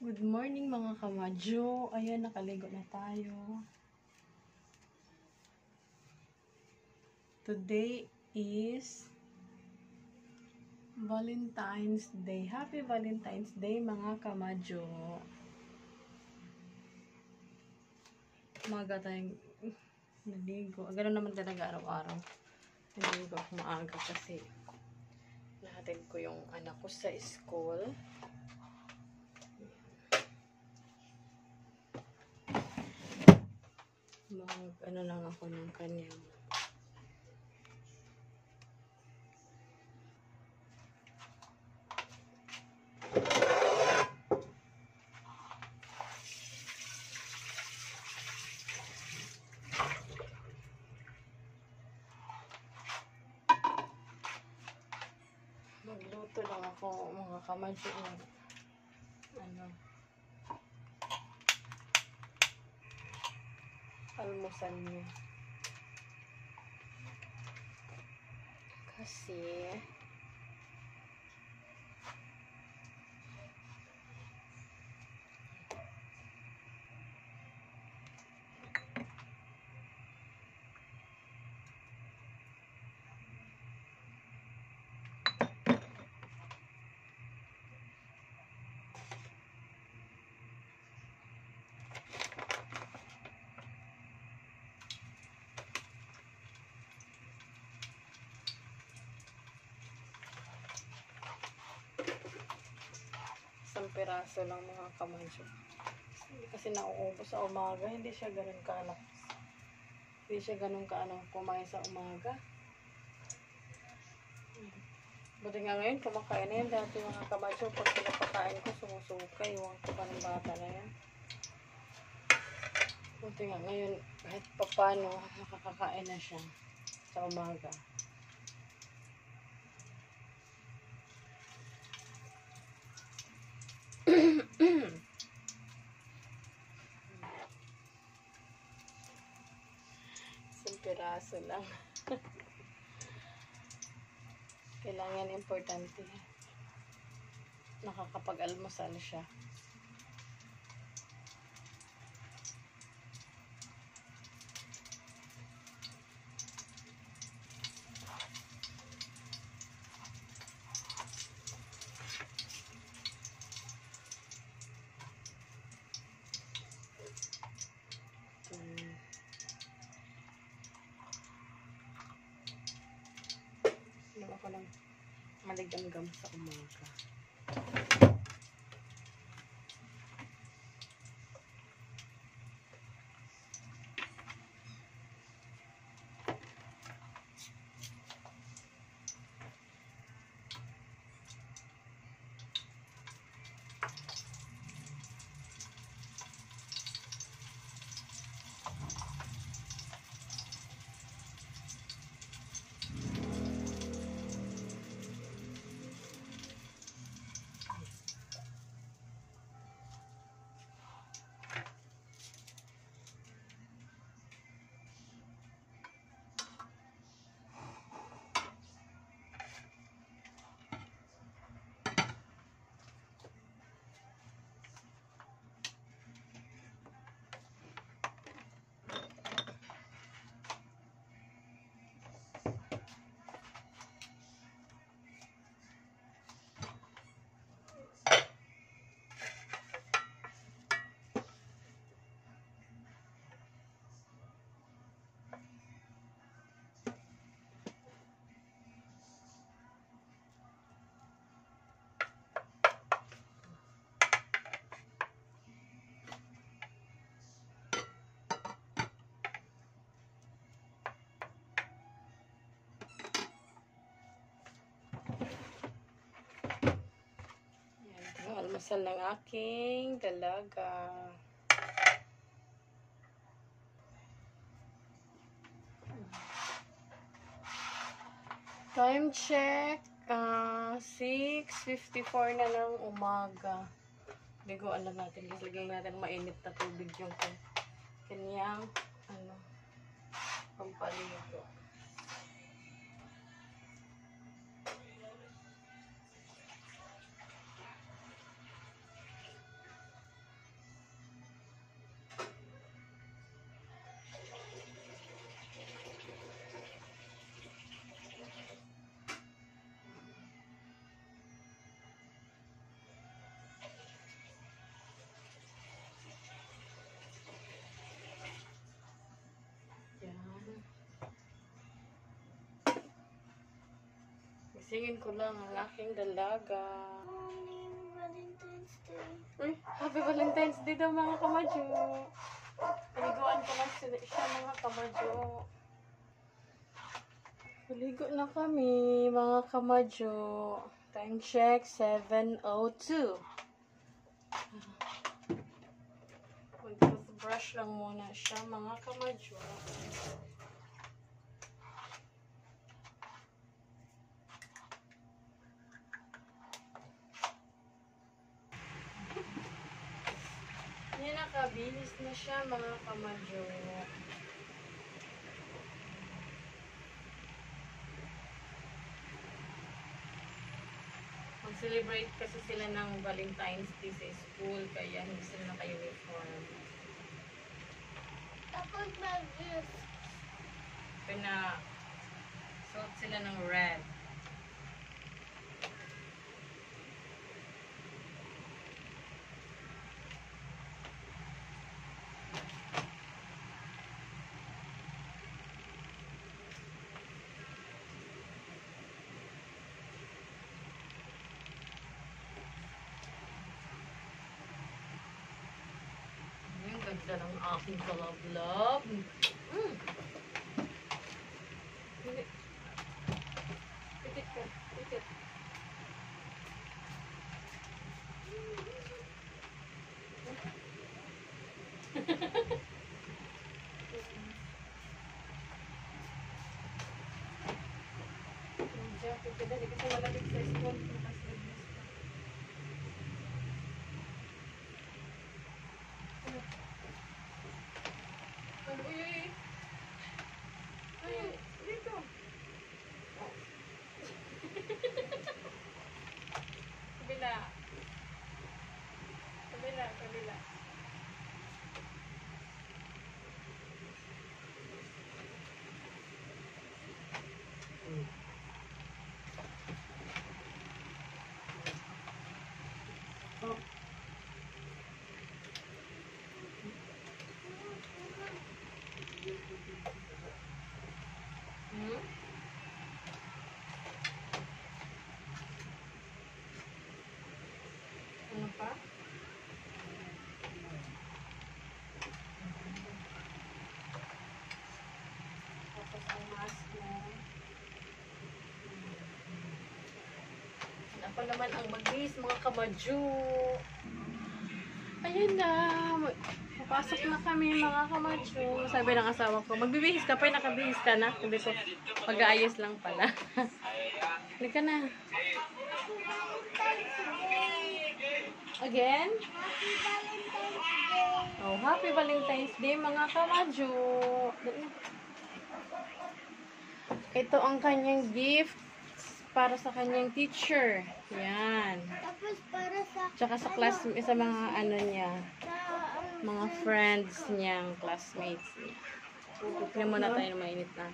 Good morning mga kamadyo. Ayan, nakaligo na tayo. Today is Valentine's Day. Happy Valentine's Day mga kamadyo. Umaga tayong naligo. Ganun naman talaga araw-araw. Naligo ako maaga kasi nahatid ko yung anak ko sa school. Ano lang ako ng kanyang magluto lang ako mga kamadyo ng almusal niyo. Kasi isang piraso lang mga kamadyo. Kasi nauubos sa umaga, hindi siya ganun kalakas. Hindi siya ganun kumain sa umaga. Buti nga ngayon, kumakain na yan. Dati mga kamadyo, pag pinapakain ko, sumusuka. Iwan ko pa ng bata na yan. Buti nga ngayon, kahit papano, nakakakain na siya sa umaga. Isang piraso lang. Kailangan importante. Nakakapag-almusal siya. Ako ng maligamgam sa umaga. Almusal ng aking dalaga. Time check, 6:54 na ng umaga. Ligoan lang natin. Lagyan natin mainit na tubig yung kanyang pampaligo. Gisingin ko lang ang aking dalaga. Morning, Valentine's Day. Uy, Happy Valentine's Day daw mga kamadyo. Paliguan ko lang siya mga kamadyo. Paligo na kami mga kamadyo. Time check, 7:02. Mag-brush lang muna siya mga kamadyo. Yan, nakabihis na siya mga kamadyo. Mag-celebrate kasi sila ng Valentine's Day sa school, kaya hindi sila naka-uniform. Tapos mag-gift. Suot sila ng red. Ang ganda ng aking kalab-lab. Hindi. Pitit ka. Pitit. Pitit. Dali kasi malapit sa school. Kabila. Ano pa? Tapos ang mask mo. Ano pa naman ang magbihis mga kamadyo. Ayan na. Papasok na kami mga kamadyo. Sabi ng asawa ko, magbibihis ka pa, nakabihis ka na. Sabi ko, pag-aayos lang pala. Hindi ka na. Again? Happy Valentine's Day. Oh, Happy Valentine's Day mga kamadyo. Ito ang kanyang gift para sa kanyang teacher. Yan. Tapos para sa... Tsaka sa class, sa mga ano niya, Sa... mga friends niyang classmates niya. Tignan muna tayo na mainit na.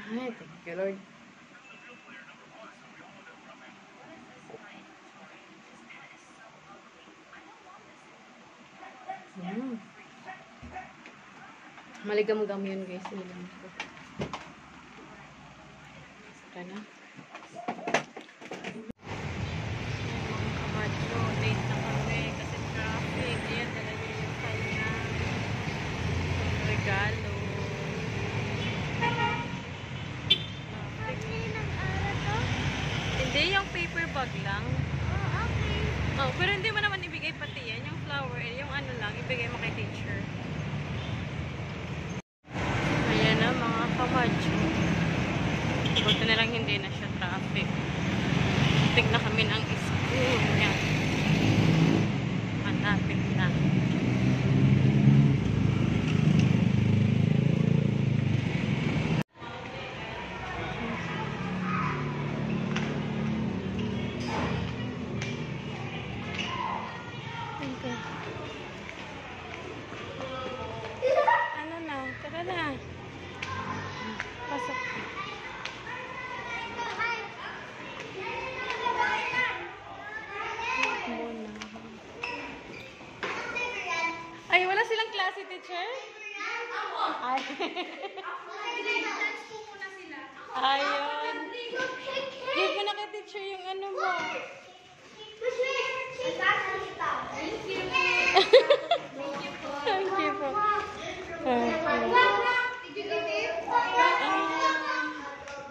Ay, thank you Lord. Maligam-gam yun guys. Maligam ko. Saka na. Mga kamadyo, late na kami kasi traffic. Ayan talaga yung kanya regalo. Pati ng araw to? Hindi, yung paper bag lang. Oh, okay. Oh, pero hindi mo naman ibigay pati yan. Yung flower, yung ano lang, ibigay mo kay teacher. Ayan na mga kamadyo. Buti na lang hindi na siya traffic. Tig na kami ng school niya. Malapit na. Ano na? Tara na. Pasok. Muna. si teacher? Ay. Ayun. Give mo na kay teacher yung ano mo. Thank you po.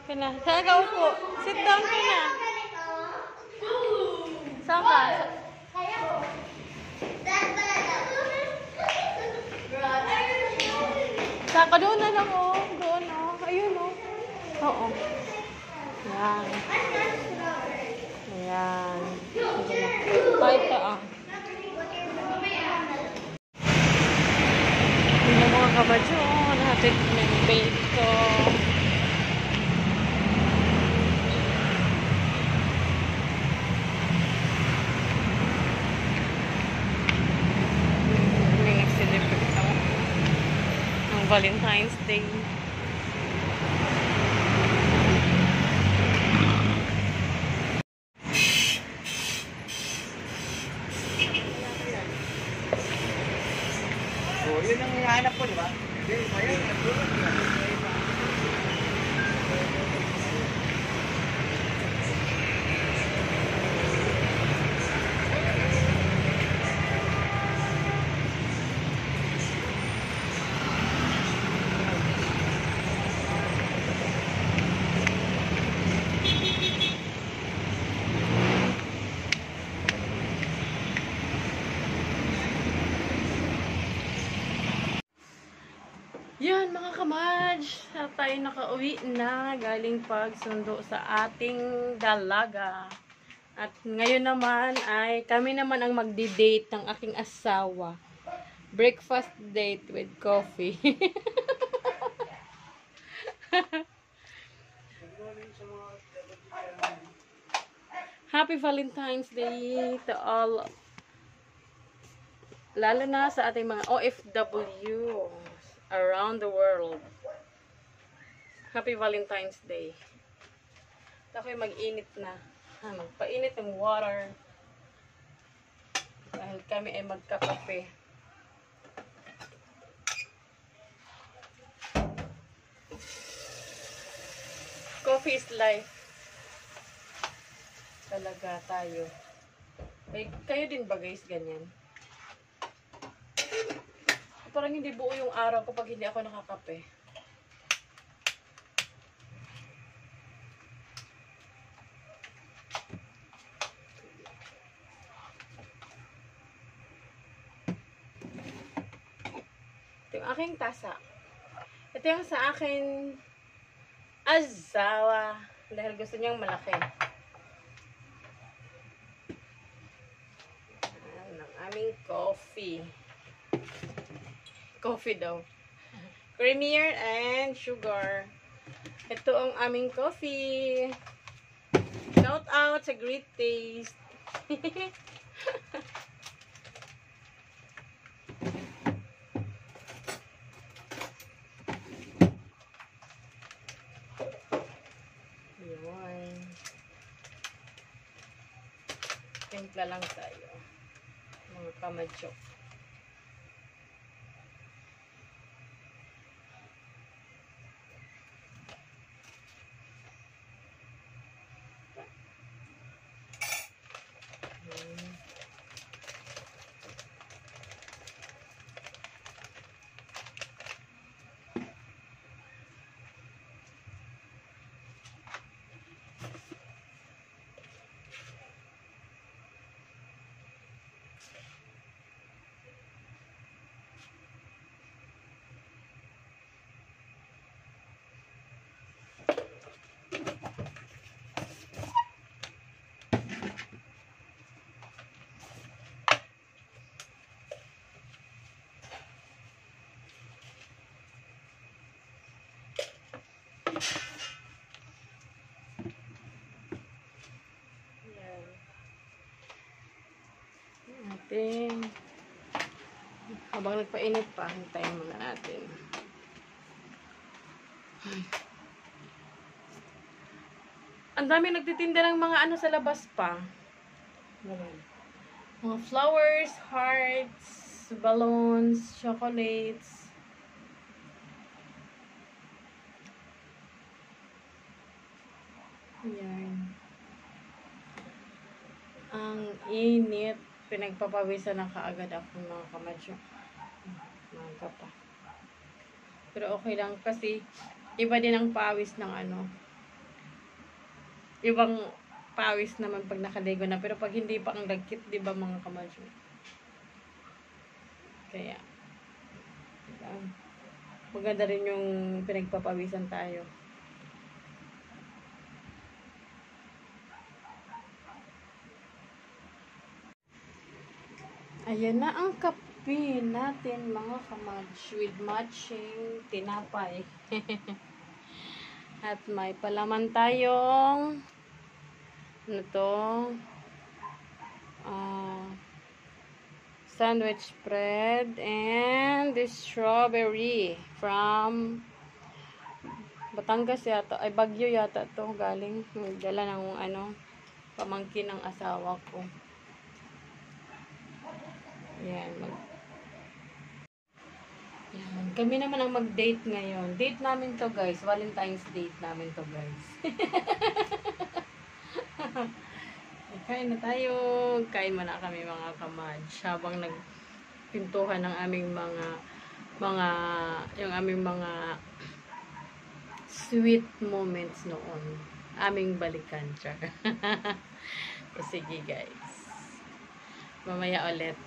Kana. Saan ka upo? Sit down ka na. Saan ka? Saan ka? Doon na lang oh. Doon oh. Ayun oh. Oo. Yan. Ayan. Bye ka ah. Yung mga kabadyo, natin yung bake ko. May nag-celebrate ako ng Valentine's Day. Oh, yun ang hinahanap ko, di ba? Ayun, Yan mga kamadj, tayo nakauwi na galing pagsundo sa ating dalaga. At ngayon naman ay kami naman ang magdi-date ng aking asawa. Breakfast date with coffee. Happy Valentine's Day to all. Lalo na sa ating mga OFW around the world. Happy Valentine's Day. Ako'y mag-init na. Magpainit ng water. Dahil kami ay magkakape. Coffee is life. Talaga tayo. Kayo din ba guys ganyan? Parang hindi buo yung araw ko pag hindi ako nakakape. Ito yung aking tasa. Ito yung sa akin asawa. Dahil gusto niyang malaki. Ayan, ang aming coffee. Coffee daw. Creamier and sugar. Ito ang aming coffee. Shout out sa Great Taste. Yun. Timpla lang tayo. Mga kamadyok. Natin. Habang nagpainit pa, hintayin muna natin. Ang dami nagtitinda ng mga ano sa labas pa. Mga flowers, hearts, balloons, chocolates. Yan. Ang init. Pinagpapawisan na kaagad ako mga kamadyo. Maga pa. Pero okay lang kasi iba din ang pawis ng ano. Ibang pawis naman pag nakaligo na. Pero pag hindi pa ang lagkit, di ba mga kamadyo? Kaya, maganda rin yung pinagpapawisan tayo. Ayan na ang kape natin mga kamadyo with matching tinapay. At may palaman tayong ano to? Sandwich bread and this strawberry from Batangas yata. Ay, Baguio yata to galing. Dala ng ano, pamangkin ng asawa ko. Yan. Yan. Kami naman ang mag-date ngayon. Date namin to guys. Valentine's date namin to guys. Kain na tayo. Kain muna kami mga kamadj. Habang nagpintuhan ng aming yung aming mga sweet moments noon. Aming balikan. Sige guys. Mamaya ulit.